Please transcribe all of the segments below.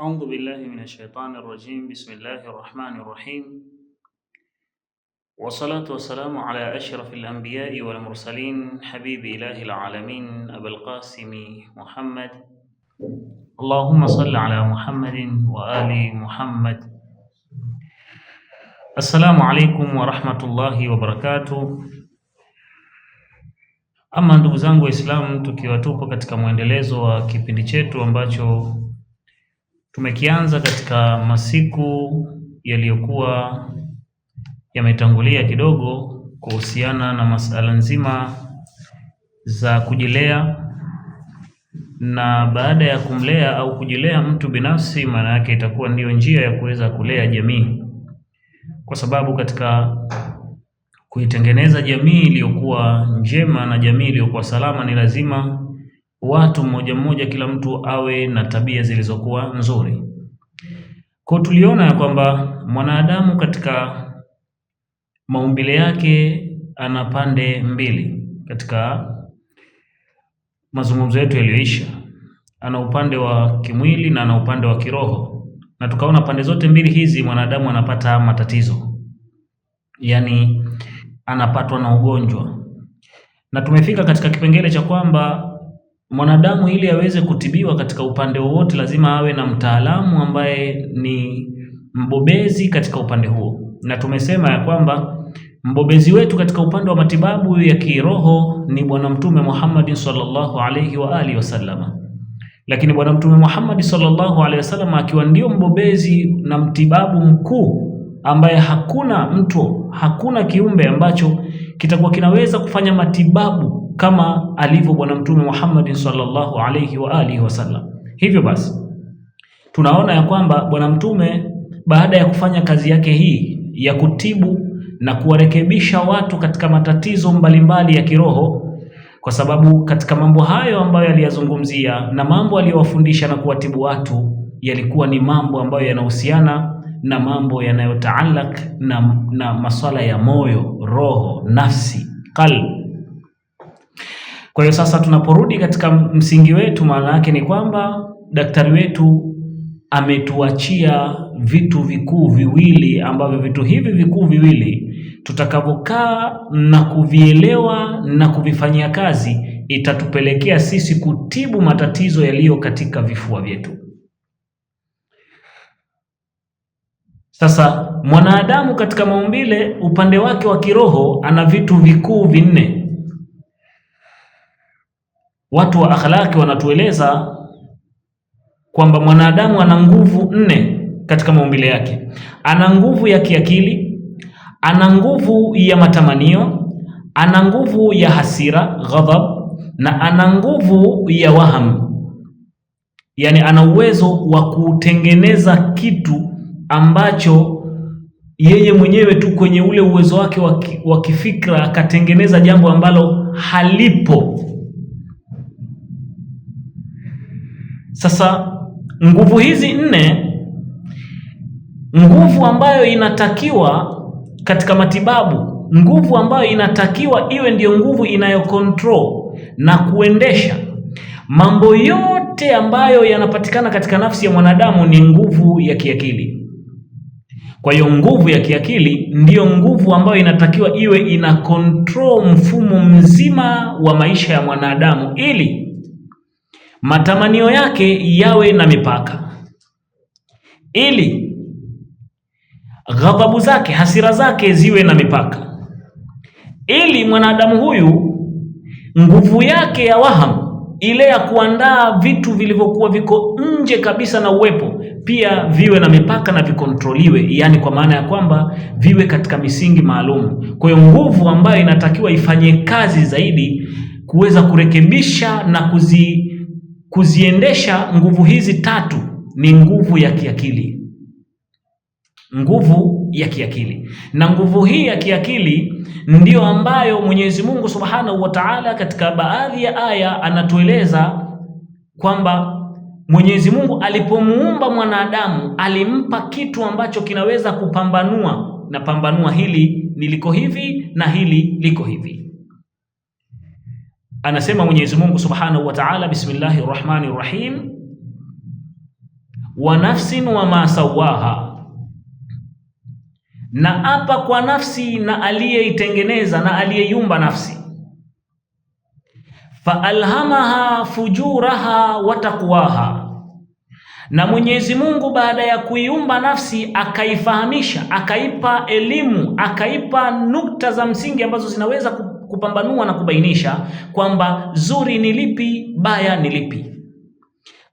أعوذ بالله من الشيطان الرجيم. بسم الله الرحمن الرحيم، والصلاة والسلام على أشرف الأنبياء والمرسلين حبيب إله العالمين أبي القاسم محمد. اللهم صل على محمد وآل محمد. السلام عليكم ورحمة الله وبركاته. Ama ndugu zangu Waislamu, tukiwa tupo katika mwendelezo wa kipindi chetu ambacho tumekianza katika masiku yaliyokuwa yametangulia kidogo kuhusiana na masala nzima za kujilea, na baada ya kumlea au kujilea mtu binafsi, maana yake itakuwa ndiyo njia ya kuweza kulea jamii, kwa sababu katika kuitengeneza jamii iliyokuwa njema na jamii iliyokuwa salama ni lazima watu mmoja mmoja, kila mtu awe na tabia zilizokuwa nzuri. Kwa tuliona ya kwamba mwanadamu katika maumbile yake ana pande mbili katika mazungumzo yetu yaliyoisha. Ana upande wa kimwili na ana upande wa kiroho, na tukaona pande zote mbili hizi mwanadamu anapata matatizo, yani anapatwa na ugonjwa, na tumefika katika kipengele cha kwamba mwanadamu ili aweze kutibiwa katika upande wowote lazima awe na mtaalamu ambaye ni mbobezi katika upande huo, na tumesema ya kwamba mbobezi wetu katika upande wa matibabu ya kiroho ni Bwana Mtume Muhammad sallallahu alaihi wa alihi wasallama. Lakini Bwana Mtume Muhammad sallallahu alaihi wasallam akiwa ndio mbobezi na mtibabu mkuu ambaye hakuna kiumbe ambacho kitakuwa kinaweza kufanya matibabu kama alivyo Bwana Mtume Muhammad sallallahu alaihi wa alihi wasallam. Hivyo basi tunaona ya kwamba Bwana Mtume baada ya kufanya kazi yake hii ya kutibu na kuwarekebisha watu katika matatizo mbalimbali ya kiroho, kwa sababu katika mambo hayo ambayo aliyazungumzia na mambo aliyowafundisha na kuwatibu watu yalikuwa ni mambo ambayo yanahusiana na mambo yanayotaalak na masuala ya moyo, roho, nafsi, qalb. Kwa hiyo sasa tunaporudi katika msingi wetu, maana yake ni kwamba daktari wetu ametuachia vitu vikuu viwili, ambavyo vitu hivi vikuu viwili tutakavyokaa na kuvielewa na kuvifanyia kazi itatupelekea sisi kutibu matatizo yaliyo katika vifua vyetu. Sasa mwanadamu katika maumbile, upande wake wa kiroho, ana vitu vikuu vinne. Watu wa akhlaki wanatueleza kwamba mwanadamu ana nguvu nne katika maumbile yake. Ana nguvu ya kiakili, ana nguvu ya matamanio, ana nguvu ya hasira, ghadhab, na ana nguvu ya waham. Yani ana uwezo wa kutengeneza kitu ambacho yeye mwenyewe tu kwenye ule uwezo wake wa kifikra akatengeneza jambo ambalo halipo. Sasa nguvu hizi nne, nguvu ambayo inatakiwa katika matibabu, nguvu ambayo inatakiwa iwe ndiyo nguvu inayokontrol na kuendesha mambo yote ambayo yanapatikana katika nafsi ya mwanadamu, ni nguvu ya kiakili. Kwa hiyo nguvu ya kiakili ndiyo nguvu ambayo inatakiwa iwe ina control mfumo mzima wa maisha ya mwanadamu, ili matamanio yake yawe na mipaka, ili ghadhabu zake, hasira zake ziwe na mipaka, ili mwanadamu huyu nguvu yake ya waham, ile ya kuandaa vitu vilivyokuwa viko nje kabisa na uwepo, pia viwe na mipaka na vikontroliwe, yani kwa maana ya kwamba viwe katika misingi maalum. Kwa hiyo nguvu ambayo inatakiwa ifanye kazi zaidi kuweza kurekebisha na kuziendesha nguvu hizi tatu ni nguvu ya kiakili. Nguvu ya kiakili, na nguvu hii ya kiakili ndiyo ambayo Mwenyezi Mungu Subhanahu wa Ta'ala katika baadhi ya aya anatueleza kwamba Mwenyezi Mungu alipomuumba mwanadamu alimpa kitu ambacho kinaweza kupambanua, na pambanua hili niliko hivi na hili liko hivi. Anasema Mwenyezi Mungu Subhanahu wa Ta'ala, bismillahir rahmanir rahim, wa nafsin wa ma sawaha, na apa kwa nafsi na aliyeitengeneza na aliyeiumba nafsi. Fa alhamaha fujuraha wa taqwaha, na Mwenyezi Mungu baada ya kuiumba nafsi akaifahamisha, akaipa elimu, akaipa nukta za msingi ambazo zinaweza kupambanua na kubainisha kwamba zuri ni lipi, baya ni lipi.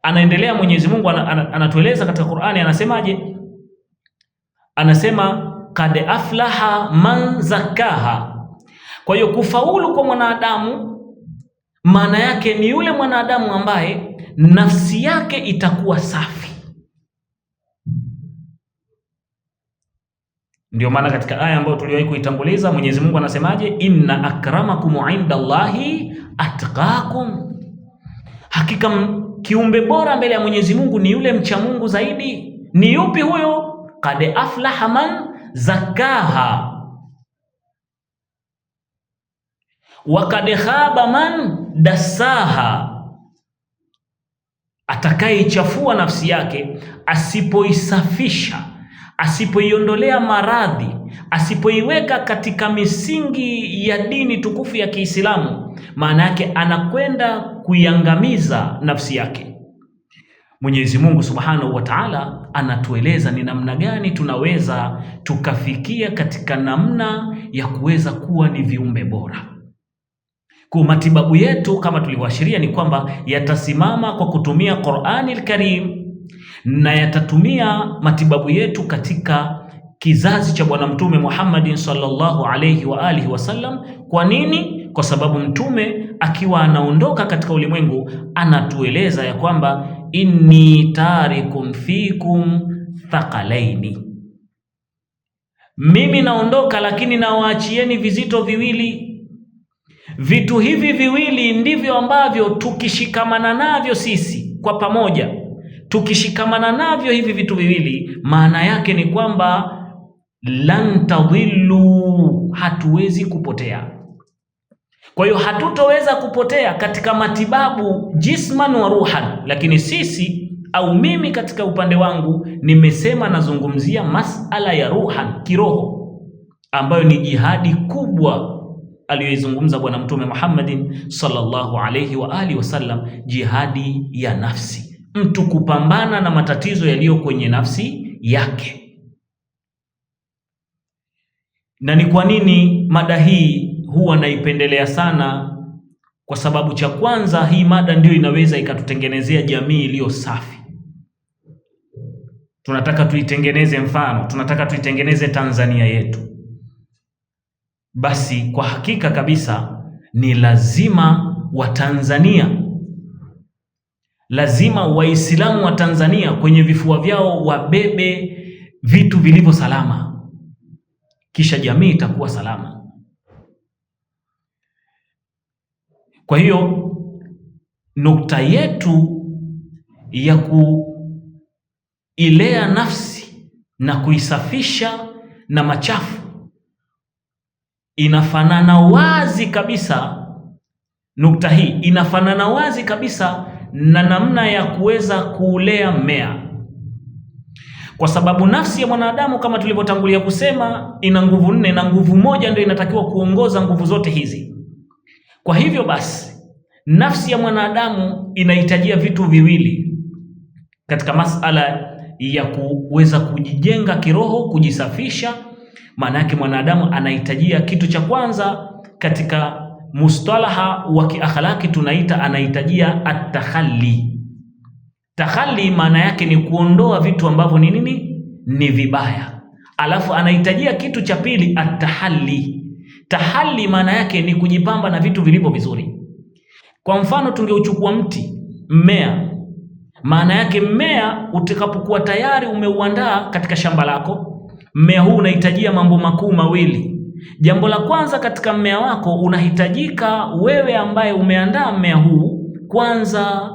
Anaendelea Mwenyezi Mungu anatueleza katika Qur'ani, anasemaje? Anasema kad aflaha man zakaha. Kwa hiyo kufaulu kwa mwanadamu maana yake ni yule mwanadamu ambaye nafsi yake itakuwa safi. Ndio maana katika aya ambayo tuliwahi kuitanguliza Mwenyezi Mungu anasemaje? Inna akramakum indallahi atqakum, hakika kiumbe bora mbele ya Mwenyezi Mungu ni yule mcha Mungu zaidi. Ni yupi huyo? Kad aflaha man zakaha wa kad khaba man dasaha, atakayechafua nafsi yake, asipoisafisha, asipoiondolea maradhi, asipoiweka katika misingi ya dini tukufu ya Kiislamu, maana yake anakwenda kuiangamiza nafsi yake. Mwenyezi Mungu Subhanahu wa Ta'ala anatueleza ni namna gani tunaweza tukafikia katika namna ya kuweza kuwa ni viumbe bora. Kwa matibabu yetu kama tulivyoashiria ni kwamba yatasimama kwa kutumia Qur'ani al-Karim, na yatatumia matibabu yetu katika kizazi cha Bwana Mtume Muhammad sallallahu alayhi wa alihi wasallam. Kwa nini? Kwa sababu Mtume akiwa anaondoka katika ulimwengu anatueleza ya kwamba inni tarikum fikum thaqalaini, mimi naondoka lakini nawaachieni vizito viwili. Vitu hivi viwili ndivyo ambavyo tukishikamana navyo sisi kwa pamoja, tukishikamana navyo hivi vitu viwili, maana yake ni kwamba lan tadhillu, hatuwezi kupotea. Kwa hiyo hatutoweza kupotea katika matibabu jisman wa ruhan, lakini sisi au mimi katika upande wangu nimesema nazungumzia masala ya ruhan, kiroho, ambayo ni jihadi kubwa aliyoizungumza Bwana Mtume Muhammadin sallallahu alayhi wa alihi wasallam, jihadi ya nafsi, mtu kupambana na matatizo yaliyo kwenye nafsi yake. Na ni kwa nini mada hii huwa naipendelea sana? Kwa sababu cha kwanza, hii mada ndio inaweza ikatutengenezea jamii iliyo safi. Tunataka tuitengeneze, mfano tunataka tuitengeneze Tanzania yetu. Basi kwa hakika kabisa ni lazima Watanzania, lazima Waislamu wa Tanzania kwenye vifua vyao wabebe vitu vilivyo salama, kisha jamii itakuwa salama. Kwa hiyo nukta yetu ya kuilea nafsi na kuisafisha na machafu inafanana wazi kabisa, nukta hii inafanana wazi kabisa na namna ya kuweza kuulea mmea, kwa sababu nafsi ya mwanadamu kama tulivyotangulia kusema ina nguvu nne, na nguvu moja ndio inatakiwa kuongoza nguvu zote hizi. Kwa hivyo basi nafsi ya mwanadamu inahitajia vitu viwili katika masala ya kuweza kujijenga kiroho, kujisafisha. Maana yake mwanadamu anahitajia kitu cha kwanza, katika mustalaha wa kiakhlaki tunaita anahitajia at-takhalli. Takhalli maana yake ni kuondoa vitu ambavyo ni nini? Ni vibaya. Alafu anahitajia kitu cha pili, at-tahalli. Tahalli maana yake ni kujipamba na vitu vilivyo vizuri. Kwa mfano tungeuchukua mti, mmea, maana yake mmea utakapokuwa tayari umeuandaa katika shamba lako, mmea huu unahitajia mambo makuu mawili. Jambo la kwanza, katika mmea wako unahitajika wewe ambaye umeandaa mmea huu, kwanza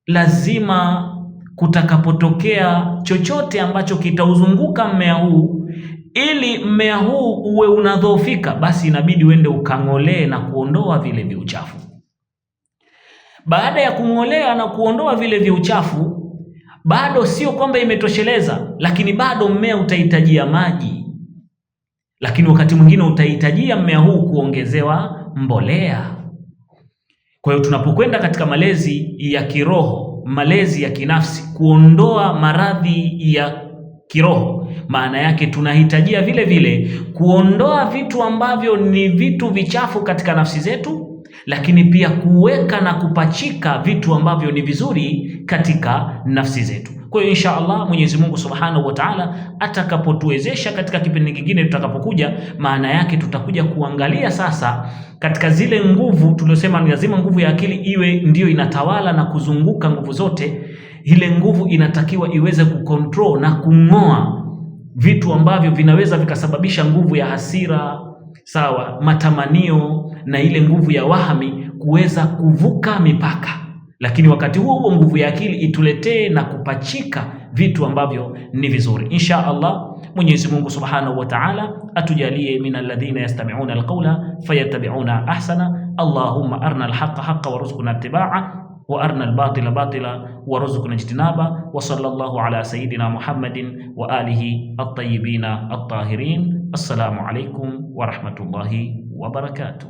lazima kutakapotokea chochote ambacho kitauzunguka mmea huu, ili mmea huu uwe unadhoofika, basi inabidi uende ukang'olee na kuondoa vile viuchafu. Baada ya kung'olea na kuondoa vile viuchafu, bado sio kwamba imetosheleza, lakini bado mmea utahitajia maji, lakini wakati mwingine utahitajia mmea huu kuongezewa mbolea. Kwa hiyo tunapokwenda katika malezi ya kiroho, malezi ya kinafsi, kuondoa maradhi ya kiroho, maana yake tunahitajia vile vile kuondoa vitu ambavyo ni vitu vichafu katika nafsi zetu, lakini pia kuweka na kupachika vitu ambavyo ni vizuri katika nafsi zetu. Kwa hiyo insha Allah Mwenyezi Mungu Subhanahu wa Ta'ala atakapotuwezesha katika kipindi kingine tutakapokuja, maana yake tutakuja kuangalia sasa katika zile nguvu tuliosema ni lazima nguvu ya akili iwe ndiyo inatawala na kuzunguka nguvu zote. Ile nguvu inatakiwa iweze kucontrol na kung'oa vitu ambavyo vinaweza vikasababisha nguvu ya hasira, sawa, matamanio na ile nguvu ya wahami kuweza kuvuka mipaka, lakini wakati huo nguvu ya akili ituletee na kupachika vitu ambavyo ni vizuri. Insha Allah Mwenyezi Mungu Subhanahu wa Ta'ala atujalie min alladhina yastami'una alqawla fayattabi'una ahsana. Allahumma arna alhaqqa haqqan warzuqna ittiba'a wa arna albatila batila warzuqna ijtinaba. Wa sallallahu ala sayidina Muhammadin wa alihi at-tayyibin at-tahirin. Assalamu alaykum wa rahmatullahi wa barakatuh.